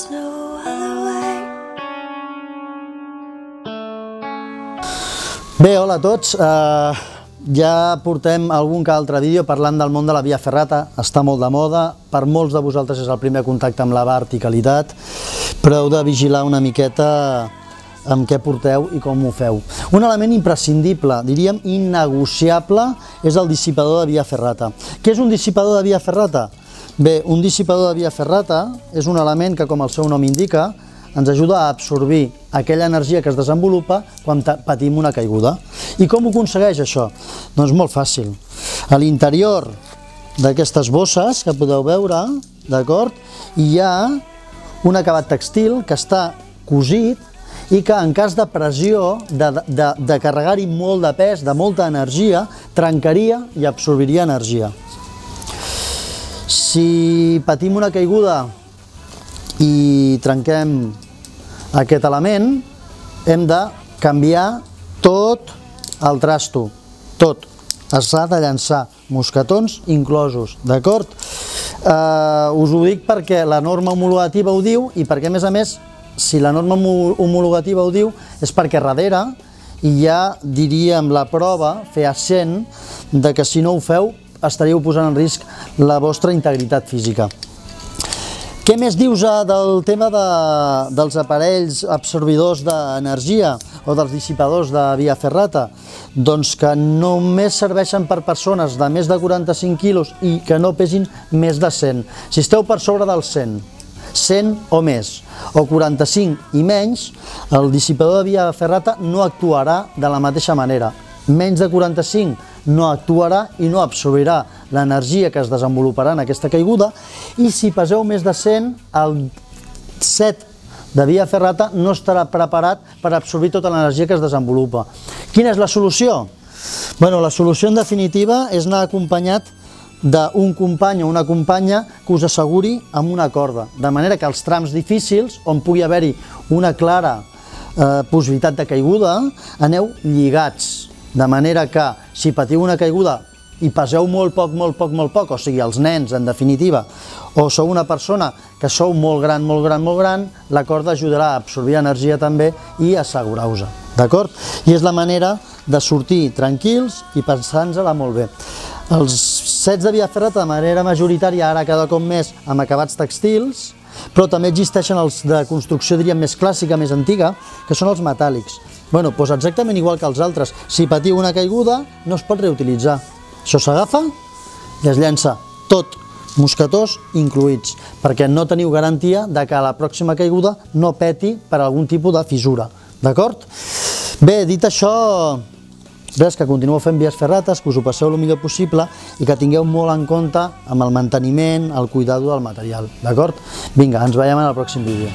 there's no other way. Bé, hola a tots. Ja portem algun que altre vídeo parlant del món de la via ferrata. Està molt de moda. Per molts de vosaltres és el primer contacte amb la verticalitat, però heu de vigilar una miqueta amb què porteu i com ho feu. Un element imprescindible, diríem innegociable, és el dissipador de via ferrata. Què és un dissipador de via ferrata? Bé, un dissipador de via ferrata és un element que, com el seu nom indica, ens ajuda a absorbir aquella energia que es desenvolupa quan patim una caiguda. I com ho aconsegueix això? Doncs molt fàcil. A l'interior d'aquestes bosses que podeu veure, d'acord, hi ha un acabat textil que està cosit i que en cas de pressió, de carregar-hi molt de pes, de molta energia, trencaria i absorbiria energia. Si patim una caiguda i trenquem aquest element, hem de canviar tot el trasto, tot. S'ha de llançar, mosquetons inclosos, d'acord? Us ho dic perquè la norma homologativa ho diu i perquè, a més, si la norma homologativa ho diu, és perquè darrere hi ha, diríem, la prova fehaent de que si no ho feu estaríeu posant en risc la vostra integritat física. Què més dius del tema dels aparells absorbidors d'energia o dels dissipadors de via ferrata? Doncs que només serveixen per persones de més de 45 quilos i que no pesin més de 100. Si esteu per sobre dels 100 o més, o 45 i menys, el dissipador de via ferrata no actuarà de la mateixa manera. Menys de 45 no actuarà i no absorbirà l'energia que es desenvoluparà en aquesta caiguda, i si peseu més de 100, el set de via ferrata no estarà preparat per absorbir tota l'energia que es desenvolupa. Quina és la solució? Bueno, la solució en definitiva és anar acompanyat d'un company o una companya que us asseguri amb una corda, de manera que els trams difícils, on pugui haver-hi una clara possibilitat de caiguda, aneu lligats, de manera que si patiu una caiguda i peseu molt poc, o sigui, els nens, en definitiva, o sou una persona que sou molt gran, la corda ajudarà a absorbir energia també i assegurar-vos, d'acord? I és la manera de sortir tranquils i pensant-se-la molt bé. Els sets de via ferrata de manera majoritària, ara cada cop més amb acabats textils, però també existeixen els de construcció, diríem, més clàssica, més antiga, que són els metàl·lics. Bueno, doncs exactament igual que els altres. Si patiu una caiguda, no es pot reutilitzar. Això s'agafa i es llença tot, mosquetons incloïts, perquè no teniu garantia de que a la pròxima caiguda no peti per algun tipus de fissura, d'acord? Bé, dit això, res, que continueu fent vies ferrates, que us ho passeu el millor possible i que tingueu molt en compte amb el manteniment, el cuidado del material, d'acord? Vinga, ens veiem en el pròxim vídeo.